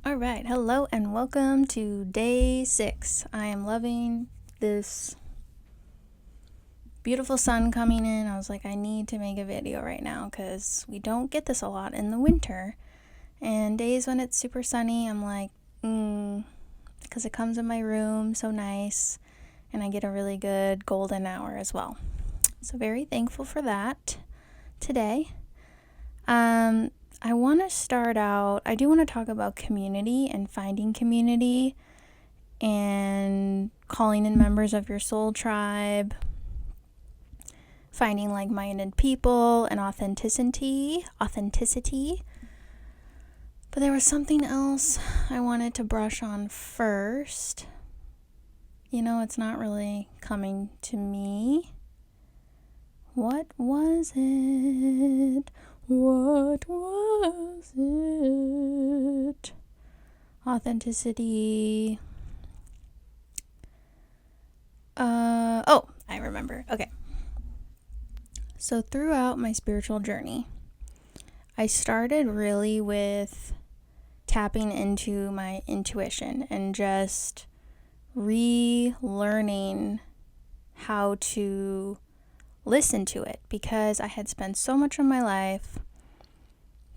All right, hello and welcome to day 6. I am loving this beautiful sun coming in. I was like, I need to make a video right now because we don't get this a lot in the winter. And days when it's super sunny, I'm like, because it comes in my room so nice, and I get a really good golden hour as well. So very thankful for that today. I want to start out, I do want to talk about community and finding community and calling in members of your soul tribe, finding like-minded people, and authenticity. But there was something else I wanted to brush on first. It's not really coming to me. What was it? Authenticity. I remember. Okay. So throughout my spiritual journey, I started really with tapping into my intuition and just relearning how to listen to it, because I had spent so much of my life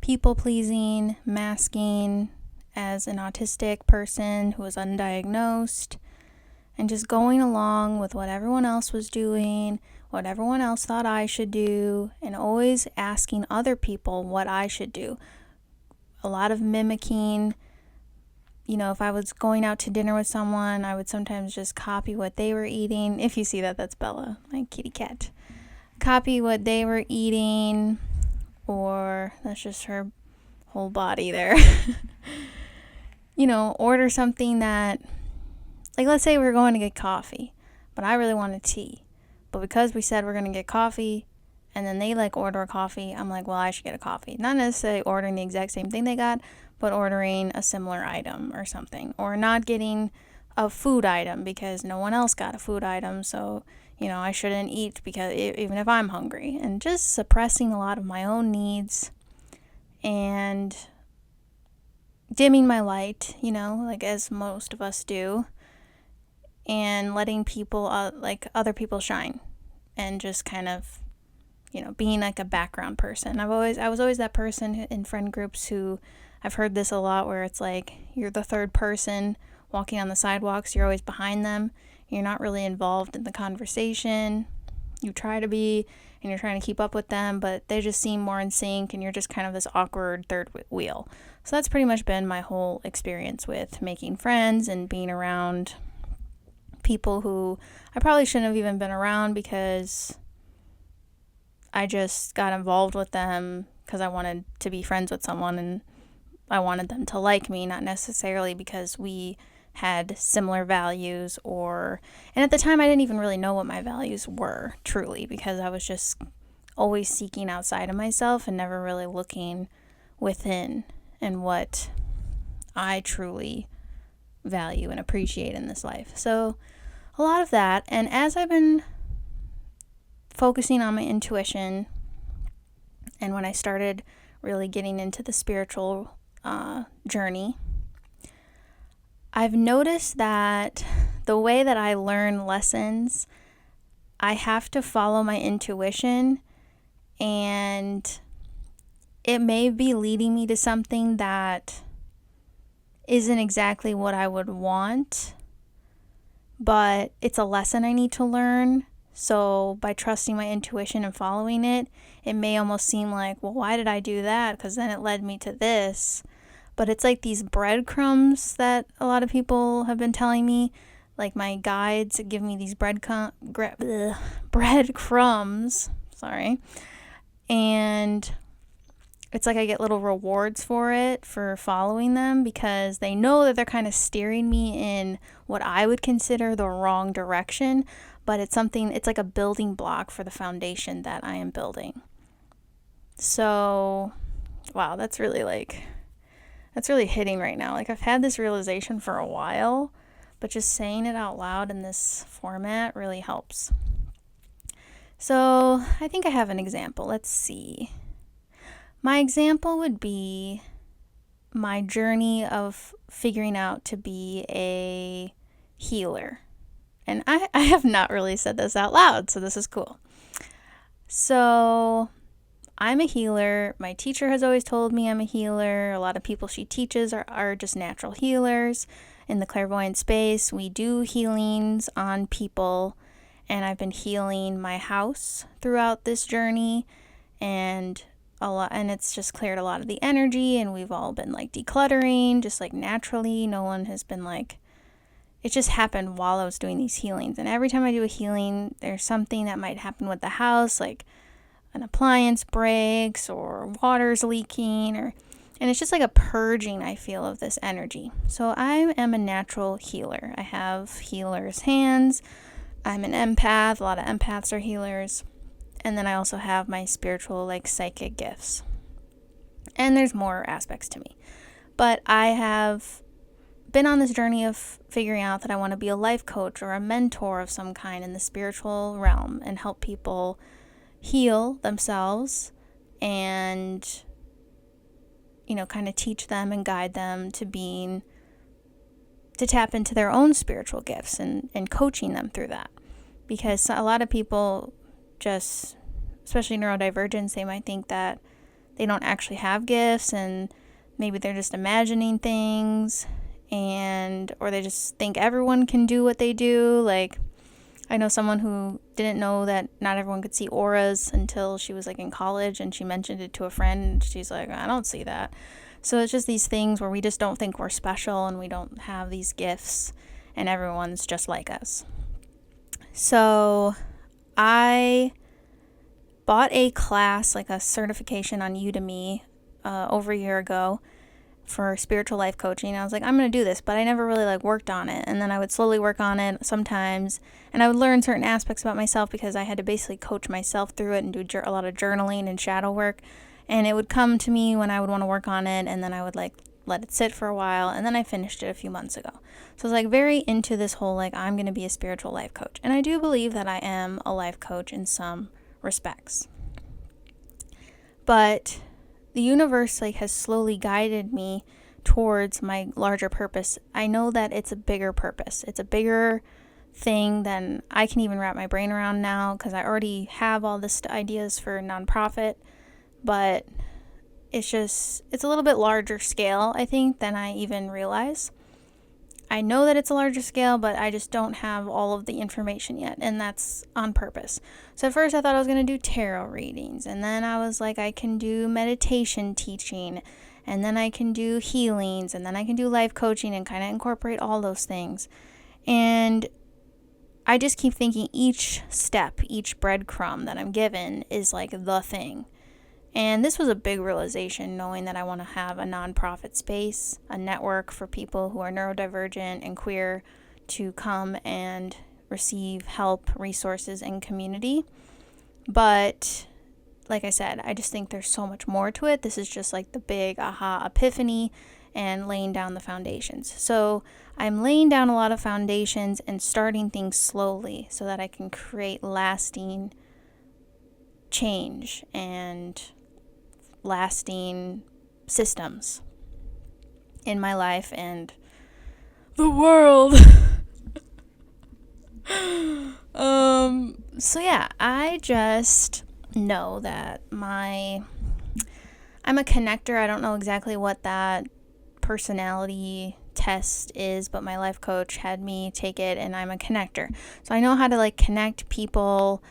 people pleasing, masking as an autistic person who was undiagnosed, and just going along with what everyone else was doing, what everyone else thought I should do, and always asking other people what I should do. A lot of mimicking. If I was going out to dinner with someone, I would sometimes just copy what they were eating. If you see that, that's Bella, my kitty cat. Copy what they were eating, or that's just her whole body there. Order something that, like, let's say we're going to get coffee, but I really wanted tea. But because we said we're going to get coffee, and then they order a coffee, I'm like, well, I should get a coffee. Not necessarily ordering the exact same thing they got, but ordering a similar item or something. Or not getting a food item because no one else got a food item, so I shouldn't eat because even if I'm hungry. And just suppressing a lot of my own needs and dimming my light, as most of us do, and letting people, other people shine, and just kind of, being like a background person. I was always that person in friend groups who, I've heard this a lot, where it's like you're the third person walking on the sidewalks, you're always behind them. You're not really involved in the conversation. You try to be, and you're trying to keep up with them, but they just seem more in sync, and you're just kind of this awkward third wheel. So that's pretty much been my whole experience with making friends and being around people who I probably shouldn't have even been around, because I just got involved with them because I wanted to be friends with someone and I wanted them to like me, not necessarily because we had similar values, and at the time I didn't even really know what my values were truly, because I was just always seeking outside of myself and never really looking within and what I truly value and appreciate in this life. So a lot of that. And as I've been focusing on my intuition, and when I started really getting into the spiritual journey, I've noticed that the way that I learn lessons, I have to follow my intuition, and it may be leading me to something that isn't exactly what I would want, but it's a lesson I need to learn. So by trusting my intuition and following it, it may almost seem like, well, why did I do that? Because then it led me to this. But it's like these breadcrumbs that a lot of people have been telling me. Like my guides give me these breadcrumbs. Sorry. And it's like I get little rewards for it, for following them, because they know that they're kind of steering me in what I would consider the wrong direction. But it's like a building block for the foundation that I am building. So, wow, that's really hitting right now. Like, I've had this realization for a while, but just saying it out loud in this format really helps. So I think I have an example. Let's see. My example would be my journey of figuring out to be a healer. And I have not really said this out loud, so this is cool. So I'm a healer. My teacher has always told me I'm a healer. A lot of people she teaches are just natural healers. In the clairvoyant space, we do healings on people, and I've been healing my house throughout this journey, and it's just cleared a lot of the energy, and we've all been like decluttering just like naturally. No one has been like, it just happened while I was doing these healings. And every time I do a healing, there's something that might happen with the house, like an appliance breaks or water's leaking, and it's just like a purging, I feel, of this energy. So I am a natural healer. I have healer's hands. I'm an empath. A lot of empaths are healers. And then I also have my spiritual, like, psychic gifts. And there's more aspects to me. But I have been on this journey of figuring out that I want to be a life coach or a mentor of some kind in the spiritual realm and help people heal themselves and, kind of teach them and guide them to tap into their own spiritual gifts and coaching them through that. Because a lot of people just, especially neurodivergents, they might think that they don't actually have gifts, and maybe they're just imagining things, or they just think everyone can do what they do. Like, I know someone who didn't know that not everyone could see auras until she was like in college, and she mentioned it to a friend, and she's like, I don't see that. So it's just these things where we just don't think we're special and we don't have these gifts, and everyone's just like us. So I bought a class, like a certification on Udemy over a year ago for spiritual life coaching. I was like, I'm going to do this, but I never really worked on it. And then I would slowly work on it sometimes, and I would learn certain aspects about myself because I had to basically coach myself through it and do a lot of journaling and shadow work. And it would come to me when I would want to work on it, and then I would let it sit for a while, and then I finished it a few months ago. So I was very into this whole I'm going to be a spiritual life coach. And I do believe that I am a life coach in some respects. But the universe has slowly guided me towards my larger purpose. I know that it's a bigger purpose. It's a bigger thing than I can even wrap my brain around now, because I already have all this ideas for a nonprofit, but it's a little bit larger scale, I think, than I even realize. I know that it's a larger scale, but I just don't have all of the information yet, and that's on purpose. So at first I thought I was going to do tarot readings, and then I was like, I can do meditation teaching, and then I can do healings, and then I can do life coaching and kind of incorporate all those things. And I just keep thinking each step, each breadcrumb that I'm given is the thing. And this was a big realization, knowing that I want to have a nonprofit space, a network for people who are neurodivergent and queer to come and receive help, resources, and community. But like I said, I just think there's so much more to it. This is just the big aha epiphany and laying down the foundations. So I'm laying down a lot of foundations and starting things slowly so that I can create lasting change and lasting systems in my life and the world. So yeah, I just know that I'm a connector. I don't know exactly what that personality test is, but my life coach had me take it, and I'm a connector. So I know how to connect people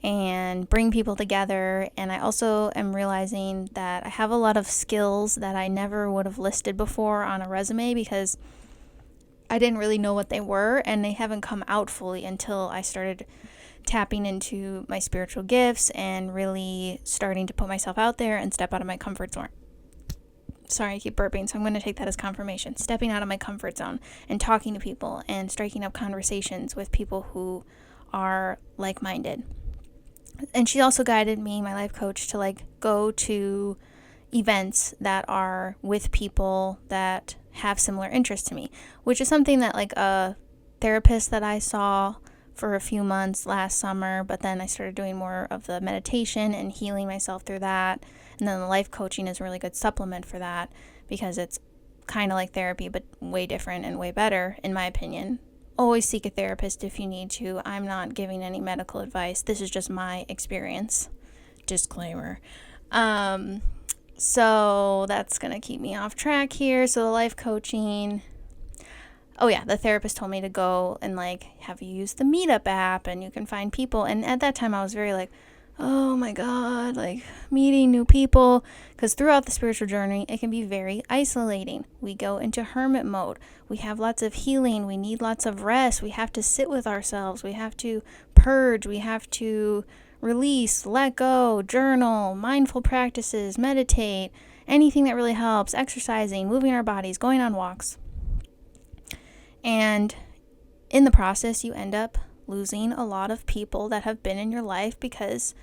and bring people together. And I also am realizing that I have a lot of skills that I never would have listed before on a resume because I didn't really know what they were, and they haven't come out fully until I started tapping into my spiritual gifts and really starting to put myself out there and step out of my comfort zone. Sorry, I keep burping, so I'm going to take that as confirmation. Stepping out of my comfort zone and talking to people and striking up conversations with people who are like-minded. And she also guided me, my life coach, to go to events that are with people that have similar interests to me, which is something that a therapist that I saw for a few months last summer, but then I started doing more of the meditation and healing myself through that. And then the life coaching is a really good supplement for that because it's kind of like therapy, but way different and way better, in my opinion. Always seek a therapist if you need to. I'm not giving any medical advice. This is just my experience. Disclaimer. So that's going to keep me off track here. So the life coaching. Oh yeah, the therapist told me to go and like have you use the Meetup app and you can find people. And at that time I was very like, oh my God, like meeting new people. Because throughout the spiritual journey, it can be very isolating. We go into hermit mode. We have lots of healing. We need lots of rest. We have to sit with ourselves. We have to purge. We have to release, let go, journal, mindful practices, meditate, anything that really helps, exercising, moving our bodies, going on walks. And in the process, you end up losing a lot of people that have been in your life because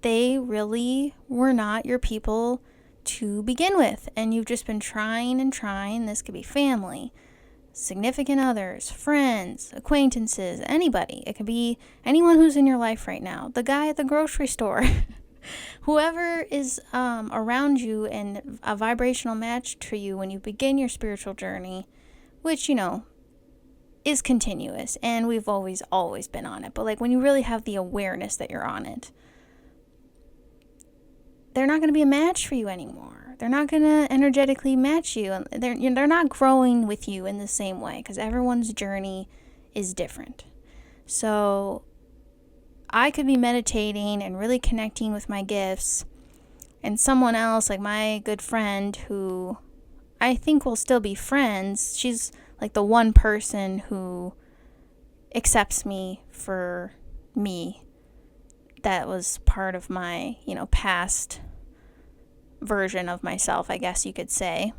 they really were not your people to begin with. And you've just been trying and trying. This could be family, significant others, friends, acquaintances, anybody. It could be anyone who's in your life right now. The guy at the grocery store. Whoever is around you and a vibrational match to you when you begin your spiritual journey, which, is continuous, and we've always been on it. But like when you really have the awareness that you're on it, they're not going to be a match for you anymore. They're not going to energetically match you. They're not growing with you in the same way because everyone's journey is different. So I could be meditating and really connecting with my gifts, and someone else, like my good friend who I think will still be friends, she's like the one person who accepts me for me that was part of my, past version of myself, I guess you could say.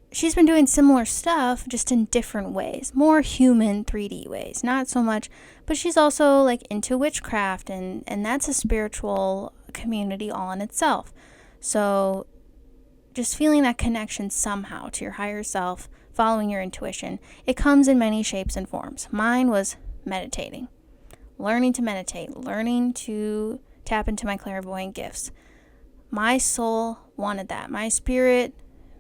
She's been doing similar stuff, just in different ways, more human 3D ways, not so much, but she's also like into witchcraft, and that's a spiritual community all in itself. So just feeling that connection somehow to your higher self, following your intuition. It comes in many shapes and forms. Mine was meditating, learning to meditate, learning to tap into my clairvoyant gifts. My soul wanted that. My spirit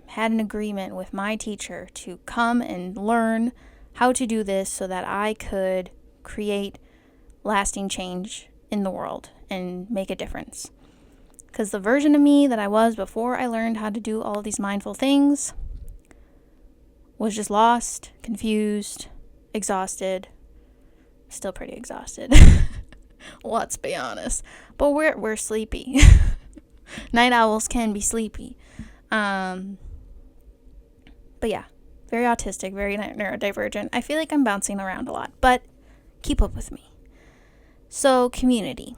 had an agreement with my teacher to come and learn how to do this so that I could create lasting change in the world and make a difference. Because the version of me that I was before I learned how to do all these mindful things was just lost, confused, exhausted. Still pretty exhausted. Let's be honest. But we're sleepy. Night owls can be sleepy. But yeah, very autistic, very neurodivergent. I feel like I'm bouncing around a lot, but keep up with me. So, community.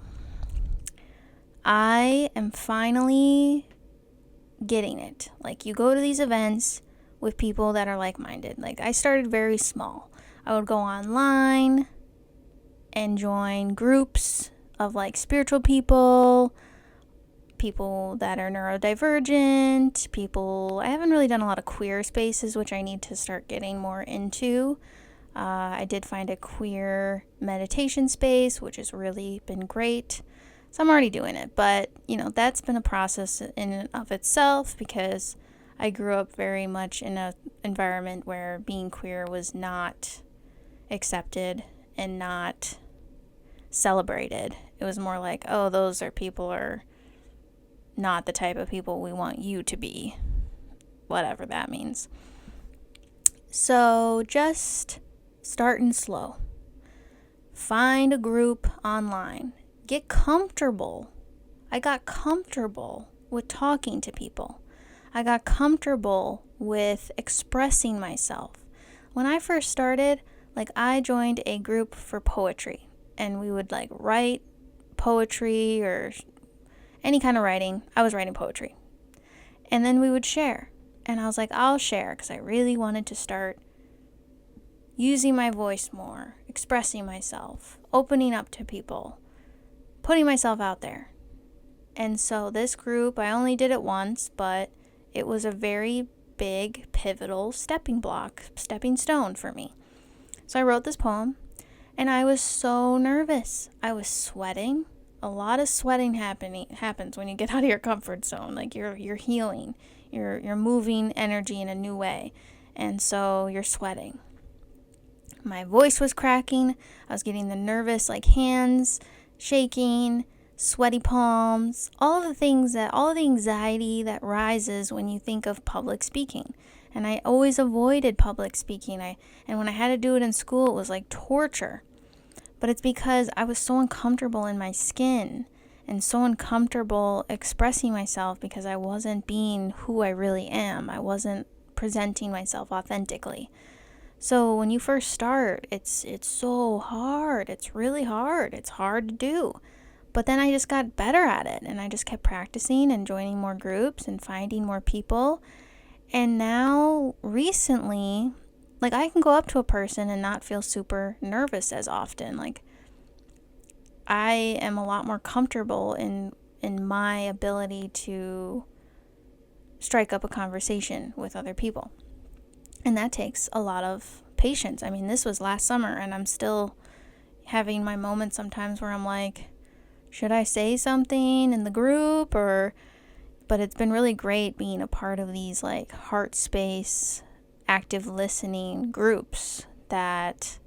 I am finally getting it. Like, you go to these events with people that are like-minded. Like, I started very small. I would go online and join groups of like spiritual people that are neurodivergent, I haven't really done a lot of queer spaces, which I need to start getting more into. I did find a queer meditation space, which has really been great. So I'm already doing it, but that's been a process in and of itself because I grew up very much in an environment where being queer was not accepted and not celebrated. It was more like, oh, those are not the type of people we want you to be, whatever that means. So just starting slow. Find a group online. Get comfortable. I got comfortable with talking to people. I got comfortable with expressing myself. When I first started, I joined a group for poetry, and we would write poetry or any kind of writing. I was writing poetry. And then we would share. And I was like, I'll share because I really wanted to start using my voice more, expressing myself, opening up to people, putting myself out there. And so this group, I only did it once, but it was a very big, pivotal stepping stone for me. So I wrote this poem, and I was so nervous. I was sweating. A lot of sweating happens when you get out of your comfort zone. You're healing. You're moving energy in a new way. And so you're sweating. My voice was cracking. I was getting the nervous, like hands shaking, sweaty palms, all the anxiety that rises when you think of public speaking. And I always avoided public speaking. And when I had to do it in school, it was like torture. But it's because I was so uncomfortable in my skin and so uncomfortable expressing myself because I wasn't being who I really am. I wasn't presenting myself authentically. So when you first start, it's so hard. It's really hard. It's hard to do. But then I just got better at it, and I just kept practicing and joining more groups and finding more people. And now recently, like, I can go up to a person and not feel super nervous as often. Like, I am a lot more comfortable in my ability to strike up a conversation with other people. And that takes a lot of patience. I mean, this was last summer, and I'm still having my moments sometimes where I'm like, should I say something in the group? But it's been really great being a part of these like heart space, active listening groups that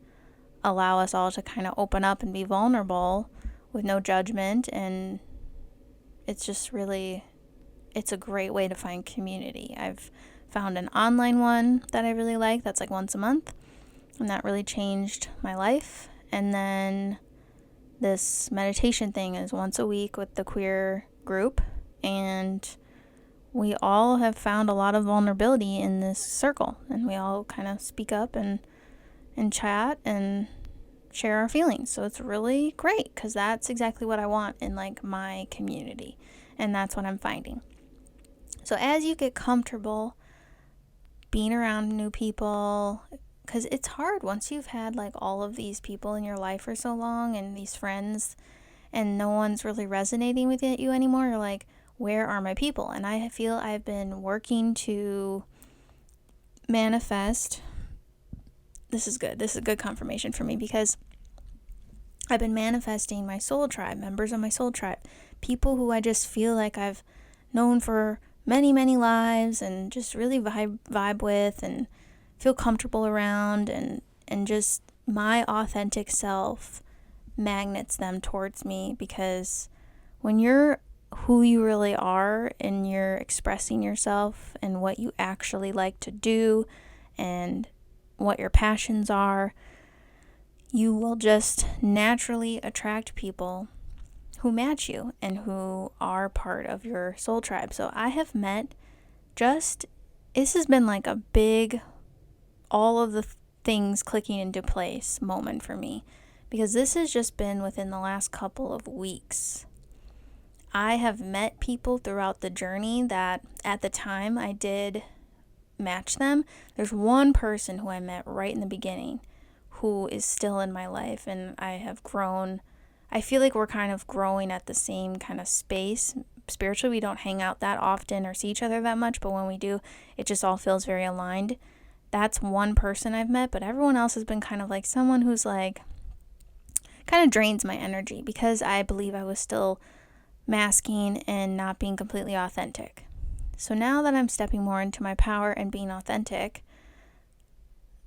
allow us all to kind of open up and be vulnerable with no judgment. And it's just really, it's a great way to find community. I've found an online one that I really like that's like once a month, and that really changed my life. And then this meditation thing is once a week with the queer group, and we all have found a lot of vulnerability in this circle, and we all kind of speak up and chat and share our feelings. So it's really great because that's exactly what I want in like my community, and that's what I'm finding. So as you get comfortable being around new people, because it's hard once you've had like all of these people in your life for so long and these friends, and no one's really resonating with you anymore. You're like, where are my people? And I feel I've been working to manifest. This is good. This is a good confirmation for me because I've been manifesting my soul tribe, members of my soul tribe, people who I just feel like I've known for many, many lives and just really vibe with and feel comfortable around, and just my authentic self magnets them towards me, because when you're who you really are and you're expressing yourself and what you actually like to do and what your passions are, you will just naturally attract people who match you and who are part of your soul tribe. So I have met this has been like a big, all of the things clicking into place moment for me, because this has just been within the last couple of weeks. I have met people throughout the journey that at the time I did match them. There's one person who I met right in the beginning who is still in my life, and I have grown. I feel like we're kind of growing at the same kind of space. Spiritually, we don't hang out that often or see each other that much, but when we do, it just all feels very aligned. That's one person I've met, but everyone else has been kind of like someone who's like, kind of drains my energy, because I believe I was still masking and not being completely authentic. So now that I'm stepping more into my power and being authentic,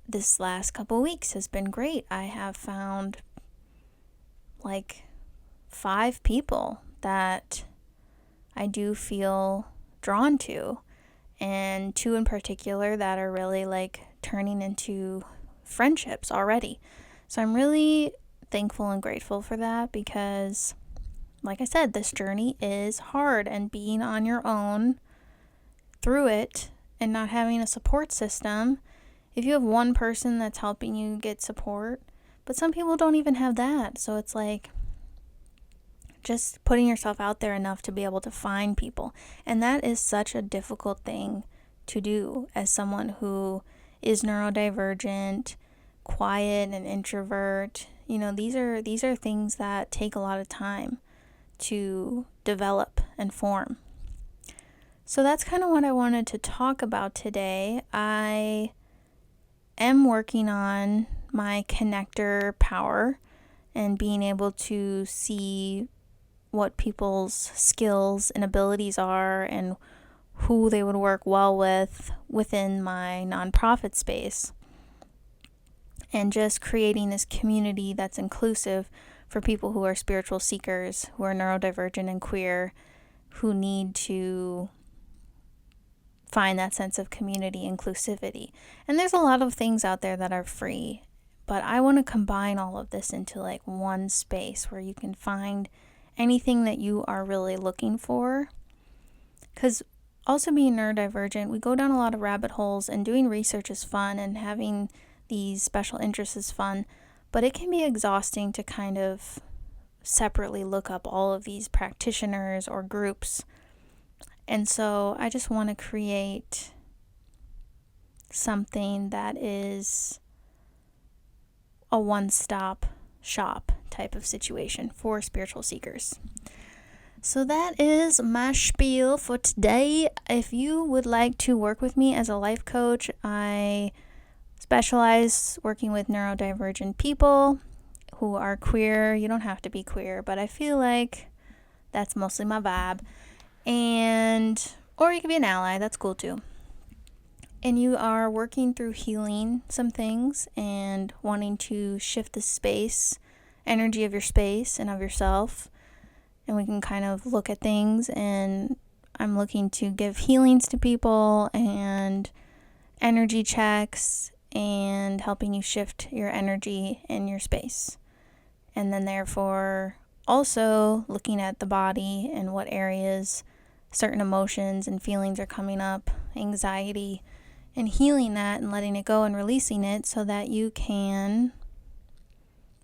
this last couple weeks has been great. I have found like 5 people that I do feel drawn to, and 2 in particular that are really like turning into friendships already. So I'm really thankful and grateful for that, because like I said, this journey is hard, and being on your own through it and not having a support system, if you have one person that's helping you get support, but some people don't even have that. So it's like just putting yourself out there enough to be able to find people. And that is such a difficult thing to do as someone who is neurodivergent, quiet, and introvert. You know, these are things that take a lot of time to develop and form. So that's kind of what I wanted to talk about today. I am working on my connector power and being able to see what people's skills and abilities are and who they would work well with within my nonprofit space, and just creating this community that's inclusive for people who are spiritual seekers, who are neurodivergent and queer, who need to find that sense of community inclusivity. And there's a lot of things out there that are free, but I want to combine all of this into like one space where you can find anything that you are really looking for. Because also being neurodivergent, we go down a lot of rabbit holes, and doing research is fun, and having these special interests is fun, but it can be exhausting to kind of separately look up all of these practitioners or groups. And so I just want to create something that is a one-stop shop type of situation for spiritual seekers. So that is my spiel for today. If you would like to work with me as a life coach, I specialize working with neurodivergent people who are queer. You don't have to be queer, but I feel like that's mostly my vibe. Or you can be an ally, that's cool too. And you are working through healing some things and wanting to shift the space, energy of your space and of yourself. And we can kind of look at things, and I'm looking to give healings to people and energy checks and helping you shift your energy in your space. And then therefore also looking at the body and what areas certain emotions and feelings are coming up, anxiety, and healing that and letting it go and releasing it so that you can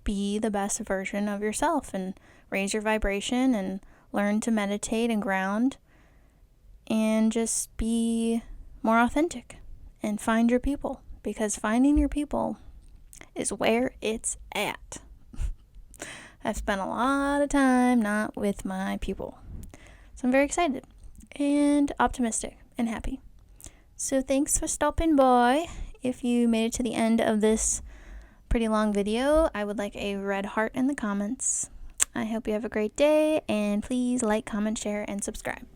be the best version of yourself and raise your vibration and learn to meditate and ground and just be more authentic and find your people, because finding your people is where it's at. I've spent a lot of time not with my people, so I'm very excited and optimistic and happy. So thanks for stopping by. If you made it to the end of this pretty long video, I would like a red heart in the comments. I hope you have a great day, and please like, comment, share, and subscribe.